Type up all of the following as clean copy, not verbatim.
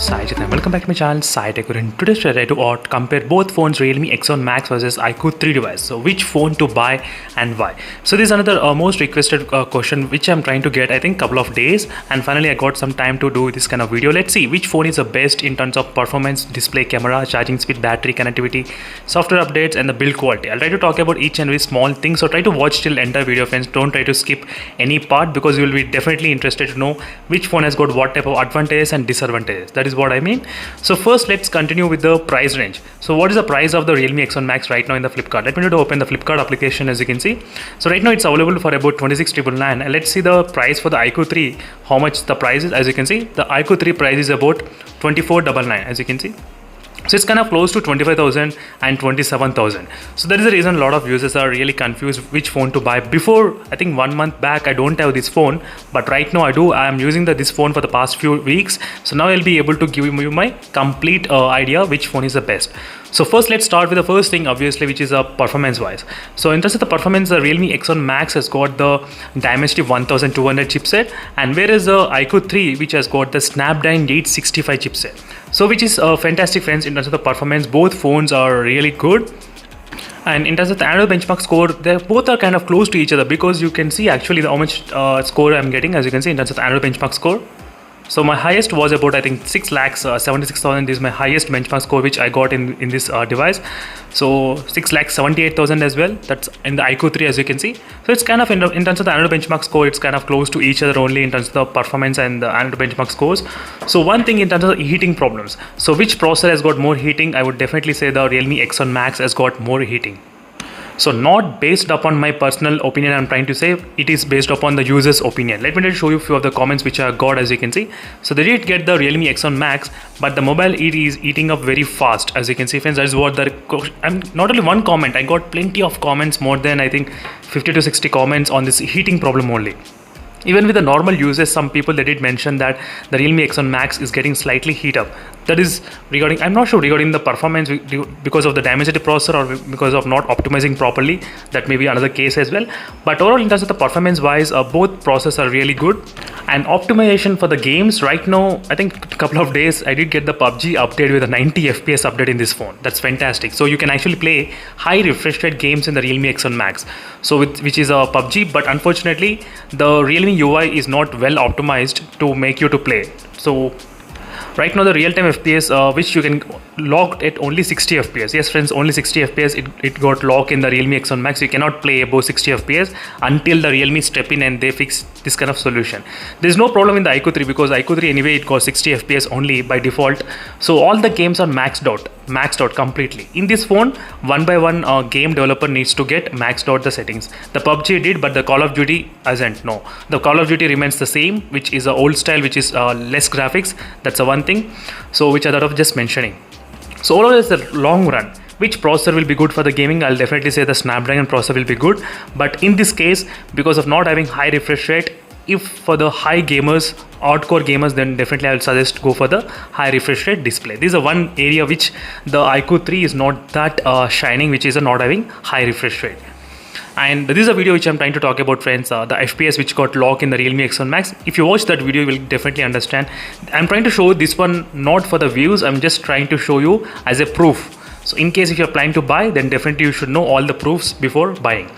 Sai Chithan. Welcome back to my channel Sai Tech. In today's video, I to compare both phones Realme X1 Max versus iQOO 3 device. So which phone to buy and why? So this is another most requested question which I'm trying to get I think couple of days, and finally I got some time to do this kind of video. Let's see which phone is the best in terms of performance, display, camera, charging speed, battery, connectivity, software updates and the build quality. I'll try to talk about each and every small thing, so try to watch till entire video friends. Don't try to skip any part because you will be definitely interested to know which phone has got what type of advantages and disadvantages. That is what I mean. So first let's continue with the price range. So what is the price of the Realme X1 Max right now in the Flipkart? Let me to open the Flipkart application. As you can see, so right now it's available for about 26,999, and let's see the price for the iQOO 3, how much the price is. As you can see, the iQOO 3 price is about 24,999, as you can see. So it's kind of close to 25,000 and 27,000. So that is the reason a lot of users are really confused which phone to buy. Before, I think 1 month back, I don't have this phone, but right now I do. I am using this phone for the past few weeks. So now I'll be able to give you my complete idea which phone is the best. So first let's start with the first thing, obviously, which is performance wise. So in terms of the performance, the Realme X1 Max has got the Dimensity 1200 chipset, and whereas the iQOO 3 which has got the Snapdragon 865 chipset. So which is fantastic friends in terms of the performance. Both phones are really good. And in terms of the Android benchmark score, they both are kind of close to each other, because you can see actually how much score I'm getting. As you can see in terms of the Android benchmark score, so my highest was about I think 6,76,000. This is my highest benchmark score which I got in this device. So 6,78,000 as well. That's in the iQOO 3, as you can see. So it's kind of in terms of the Android benchmark score, it's kind of close to each other only in terms of the performance and the Android benchmark scores. So one thing in terms of the heating problems. So which processor has got more heating? I would definitely say the Realme X1 Max has got more heating. So not based upon my personal opinion, I'm trying to say it is based upon the user's opinion. Let me just show you a few of the comments which I got. As you can see, so they did get the Realme X1 Max, but the mobile it is eating up very fast. As you can see friends, that is what I'm not only one comment, I got plenty of comments, more than I think 50 to 60 comments on this heating problem only. Even with the normal users, some people they did mention that the Realme X1 Max is getting slightly heat up. That is regarding, I'm not sure regarding the performance because of the Dimensity processor or because of not optimizing properly. That may be another case as well. But overall in terms of the performance wise, both processors are really good. And optimization for the games right now, I think a couple of days I did get the PUBG update with a 90 FPS update in this phone. That's fantastic. So you can actually play high refresh rate games in the Realme X1 Max. So which is a PUBG, but unfortunately the Realme UI is not well optimized to make you to play. So right now the real-time FPS which you can lock at only 60 FPS. Yes friends, only 60 FPS it got locked in the Realme X1 Max. You cannot play above 60 FPS until the Realme step in and they fix this kind of solution. There is no problem in the iQOO 3 because iQOO 3 anyway it got 60 FPS only by default. So all the games are maxed out completely. In this phone, one by one game developer needs to get maxed out the settings. The PUBG did, but the Call of Duty hasn't. No, the Call of Duty remains the same, which is the old style, which is less graphics. That's the one thing. So which I thought of just mentioning. So overall, is the long run, which processor will be good for the gaming? I'll definitely say the Snapdragon processor will be good. But in this case, because of not having high refresh rate, if for the high gamers, hardcore gamers, then definitely I will suggest go for the high refresh rate display. This is one area which the iQOO 3 is not that shining, which is not having high refresh rate. And this is a video which I'm trying to talk about friends, the FPS which got locked in the Realme X1 Max. If you watch that video, you will definitely understand. I'm trying to show this one not for the views, I'm just trying to show you as a proof. So in case if you're planning to buy, then definitely you should know all the proofs before buying.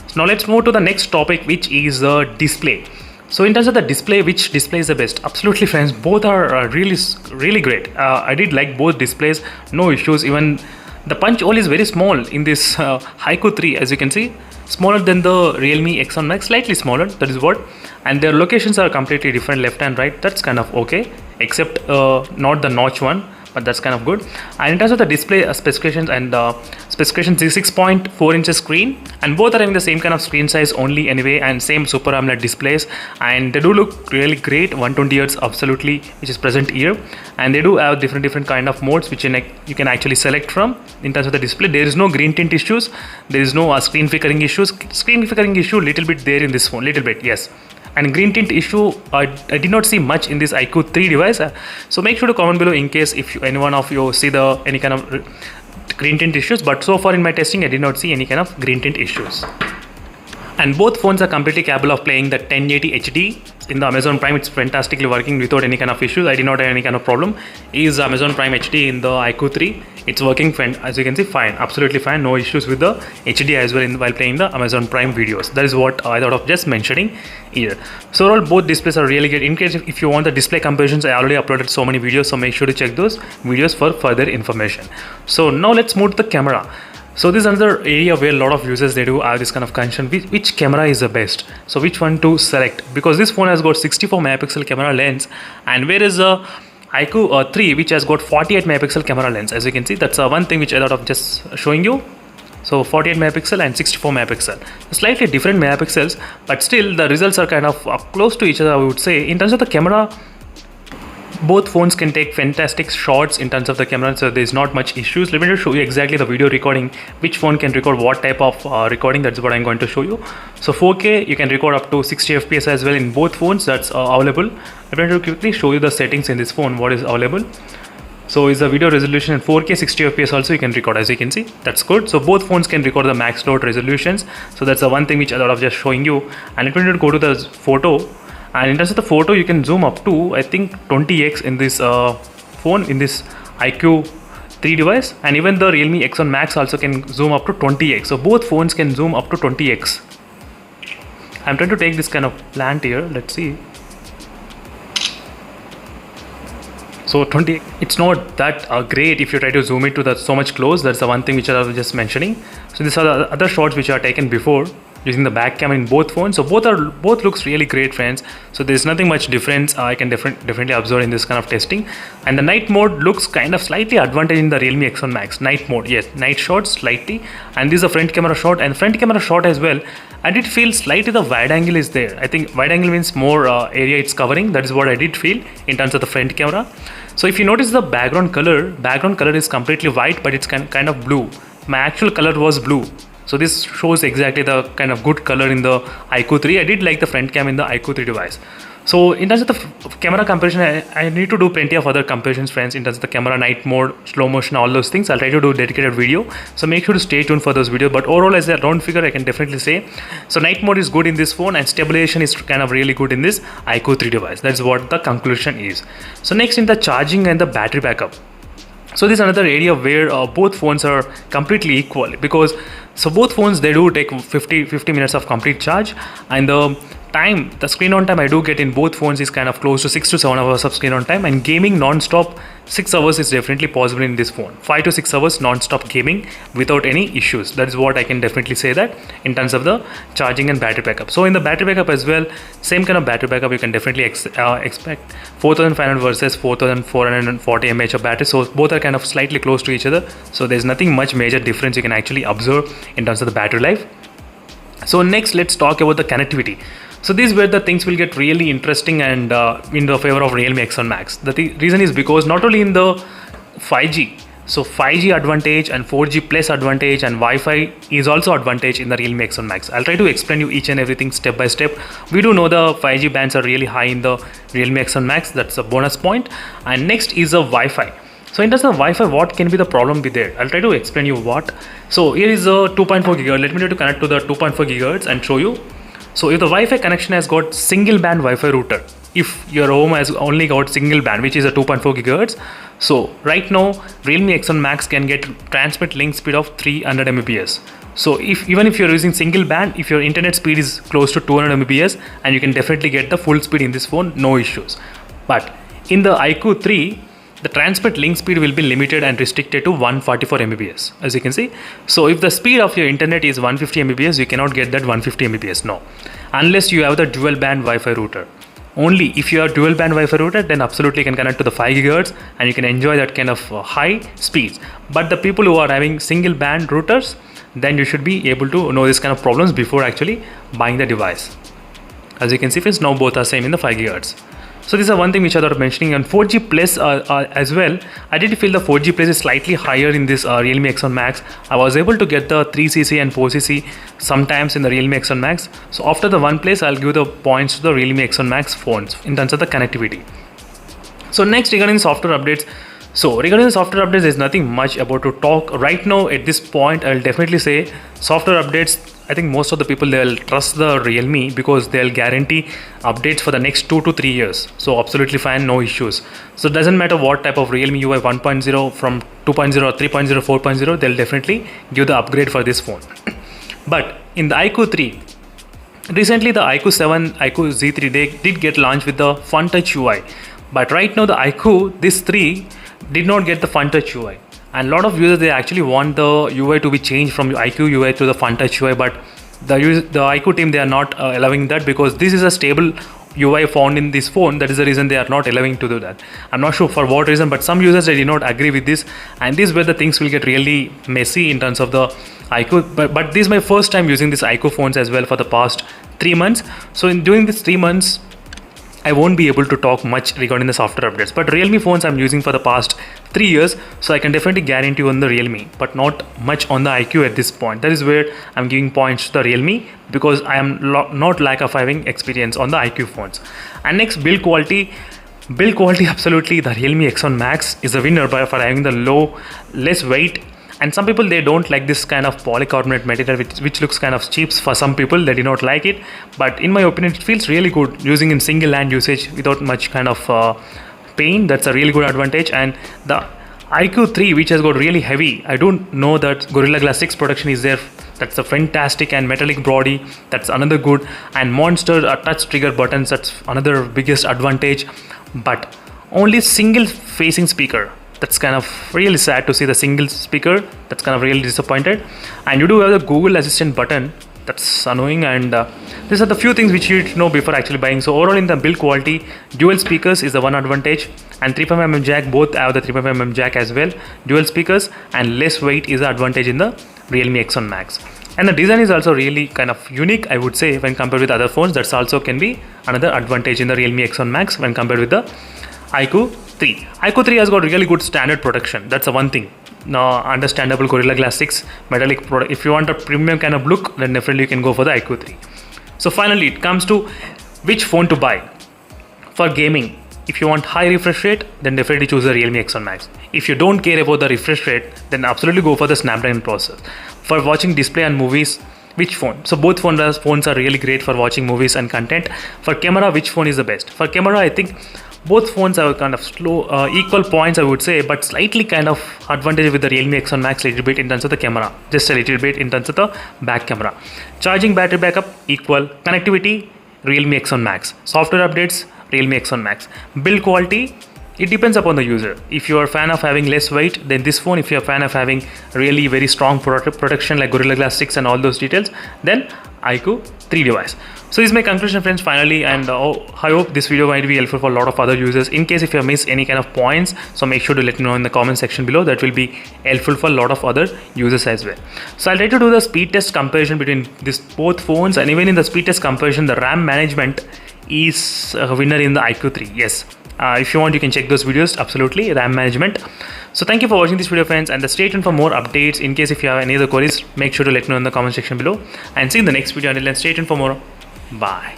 So now let's move to the next topic, which is the display. So in terms of the display, which display is the best? Absolutely friends, both are really great. I did like both displays, no issues. Even the punch hole is very small in this iQOO 3, as you can see, smaller than the Realme X1 Max, slightly smaller, that is what. And their locations are completely different, left and right. That's kind of okay, except not the notch one, but that's kind of good. And in terms of the display specifications and specifications, is 6.4 inches screen, and both are having the same kind of screen size only anyway, and same Super AMOLED displays, and they do look really great. 120 Hz absolutely, which is present here, and they do have different kind of modes which you can actually select from. In terms of the display, there is no green tint issues, there is no screen flickering issues. Screen flickering issue little bit there in this phone, little bit, yes. And green tint issue, I did not see much in this iQOO 3 device. So make sure to comment below in case if anyone of you see any kind of green tint issues. But so far in my testing, I did not see any kind of green tint issues. and both phones are completely capable of playing the 1080 HD in the Amazon Prime. It's fantastically working without any kind of issues. I did not have any kind of problem. Is Amazon Prime HD in the iQOO 3. It's working fine, as you can see, fine, absolutely fine, no issues with the HD as well while playing the Amazon Prime videos. That is what I thought of just mentioning here. So overall, both displays are really good. In case if you want the display comparisons, I already uploaded so many videos, so make sure to check those videos for further information. So now let's move to the camera. So this is another area where a lot of users, they do have this kind of concern, which camera is the best, so which one to select, because this phone has got 64 megapixel camera lens, and where is the iQOO 3 which has got 48 megapixel camera lens. As you can see, that's one thing which I thought of just showing you. So 48 megapixel and 64 megapixel, slightly different megapixels, but still the results are kind of close to each other, I would say. In terms of the camera, both phones can take fantastic shots in terms of the camera, so there's not much issues. Let me just show you exactly the video recording, which phone can record what type of recording. That's what I'm going to show you. So 4K, you can record up to 60 FPS as well in both phones. That's available. I'm going to quickly show you the settings in this phone, what is available. So is the video resolution in 4K 60 FPS also you can record, as you can see. That's good. So both phones can record the max load resolutions. So that's the one thing which I thought of just showing you. And let me go to the photo. And in terms of the photo, you can zoom up to, I think, 20x in this phone, in this iQOO 3 device, and even the Realme X1 Max also can zoom up to 20x. So both phones can zoom up to 20x. I'm trying to take this kind of plant here. Let's see. So 20, it's not that great if you try to zoom it to that so much close. That's the one thing which I was just mentioning. So these are the other shots which are taken before, using the back camera in both phones. So both looks really great, friends. So there's nothing much difference I can definitely observe in this kind of testing. And the night mode looks kind of slightly advantage in the Realme X1 Max. Night mode, yes, night shots slightly. And this is a front camera shot, and front camera shot as well. I did feel slightly the wide angle is there. I think wide angle means more area it's covering. That is what I did feel in terms of the front camera. So if you notice the background color is completely white, but it's kind of blue. My actual color was blue. So this shows exactly the kind of good color in the iQOO 3. I did like the front cam in the iQOO 3 device. So in terms of the camera comparison, I need to do plenty of other comparisons, friends, in terms of the camera, night mode, slow motion, all those things. I'll try to do a dedicated video. So make sure to stay tuned for those videos. But overall, as a round figure, I can definitely say, so night mode is good in this phone, and stabilization is kind of really good in this iQOO 3 device. That's what the conclusion is. So next, in the charging and the battery backup. So this is another area where both phones are completely equal, because so both phones, they do take 50 minutes of complete charge, and the screen on time I do get in both phones is kind of close to 6 to 7 hours of screen on time, and gaming non-stop 6 hours is definitely possible in this phone. 5 to 6 hours non-stop gaming without any issues. That is what I can definitely say that in terms of the charging and battery backup. So in the battery backup as well, same kind of battery backup you can definitely expect 4500 versus 4440 mAh of battery. So both are kind of slightly close to each other. So there's nothing much major difference you can actually observe in terms of the battery life. So next, let's talk about the connectivity. So these where the things will get really interesting and in the favor of Realme X1 Max. The reason is because not only in the 5G, so 5G advantage and 4G plus advantage and Wi-Fi is also advantage in the Realme X1 Max. I'll try to explain you each and everything step by step. We do know the 5G bands are really high in the Realme X1 Max. That's a bonus point. And next is the Wi-Fi. So in terms of Wi-Fi, what can be the problem with there? I'll try to explain you what. So here is a 2.4 GHz. Let me try to connect to the 2.4 GHz and show you. So if the Wi-Fi connection has got single band Wi-Fi router, if your home has only got single band, which is a 2.4 GHz, so right now Realme X1 Max can get transmit link speed of 300 Mbps. So even if you're using single band, if your internet speed is close to 200 Mbps, and you can definitely get the full speed in this phone, no issues. But in the iQOO 3, the transmit link speed will be limited and restricted to 144 Mbps, as you can see. So if the speed of your internet is 150 Mbps, you cannot get that 150 Mbps, no, unless you have the dual band Wi-Fi router. Only if you have dual band Wi-Fi router, then absolutely you can connect to the 5 GHz and you can enjoy that kind of high speeds. But the people who are having single band routers, then you should be able to know this kind of problems before actually buying the device. As you can see, friends, now both are same in the 5 GHz. So this is one thing which I thought of mentioning. And 4G plus as well, I did feel the 4G plus is slightly higher in this Realme X1 Max. I was able to get the 3cc and 4cc sometimes in the Realme X1 Max. So after the OnePlus, I'll give the points to the Realme X1 Max phones in terms of the connectivity. So next, regarding software updates. So regarding the software updates, there's nothing much about to talk right now. At this point, I'll definitely say software updates. I think most of the people, they'll trust the Realme because they'll guarantee updates for the next 2 to 3 years. So absolutely fine, no issues. So it doesn't matter what type of Realme UI 1.0 from 2.0 or 3.0, 4.0, they'll definitely give the upgrade for this phone. But in the iQOO 3, recently the iQOO 7, iQOO Z3, they did get launched with the Fun Touch UI. But right now the iQOO, this 3 did not get the Fun Touch UI. And a lot of users, they actually want the UI to be changed from iQOO UI to the Fun Touch UI, but the iQOO team, they are not allowing that because this is a stable UI found in this phone. That is the reason they are not allowing to do that. I'm not sure for what reason, but some users, they did not agree with this, and this is where the things will get really messy in terms of the iQOO. But this is my first time using this iQOO phones as well for the past 3 months. So in during these 3 months, I won't be able to talk much regarding the software updates, but Realme phones I'm using for the past 3 years, so I can definitely guarantee on the Realme, but not much on the iQOO at this point. That is where I'm giving points to the Realme because I am not lack of having experience on the iQOO phones. And next, build quality. Build quality, absolutely, the Realme X1 Max is a winner for having the less weight. And some people, they don't like this kind of polycarbonate material, which looks kind of cheap for some people. They do not like it, but in my opinion, it feels really good using in single hand usage without much kind of pain. That's a really good advantage. And the iQOO 3, which has got really heavy, I don't know that Gorilla Glass 6 protection is there. That's a fantastic, and metallic body, that's another good, and monster touch trigger buttons, that's another biggest advantage. But only single facing speaker, that's kind of really sad to see the single speaker. That's kind of really disappointed. And you do have the Google Assistant button, that's annoying. And these are the few things which you need to know before actually buying. So overall, in the build quality, dual speakers is the one advantage, and 3.5mm jack, both have the 3.5mm jack as well, dual speakers, and less weight is the advantage in the Realme X1 Max. And the design is also really kind of unique, I would say, when compared with other phones. That's also can be another advantage in the Realme X1 Max when compared with the iQOO 3. iQOO 3 has got really good standard protection. That's the one thing. Now, understandable Gorilla Glass 6 metallic product. If you want a premium kind of look, then definitely you can go for the iQOO 3. So finally, it comes to which phone to buy. For gaming, if you want high refresh rate, then definitely choose the Realme X1 Max. If you don't care about the refresh rate, then absolutely go for the Snapdragon processor. For watching display and movies, which phone? So both phones are really great for watching movies and content. For camera, which phone is the best? For camera, I think both phones have kind of equal points, I would say, but slightly kind of advantage with the Realme X1 Max a little bit in terms of the camera, just a little bit in terms of the back camera. Charging, battery backup, equal. Connectivity, Realme X1 Max. Software updates, Realme X1 Max. Build quality, it depends upon the user. If you are a fan of having less weight, then this phone. If you are a fan of having really very strong protection like Gorilla Glass 6 and all those details, then iQOO 3 device. So this is my conclusion, friends, finally, and I hope this video might be helpful for a lot of other users. In case if you have missed any kind of points, so make sure to let me know in the comment section below. That will be helpful for a lot of other users as well. So I'll try to do the speed test comparison between these both phones, and even in the speed test comparison, the RAM management is a winner in the iQOO 3. Yes. If you want, you can check those videos, absolutely, RAM management. So thank you for watching this video, friends, and stay tuned for more updates. In case if you have any other queries, make sure to let me know in the comment section below, and see you in the next video. Until then, stay tuned for more. Bye.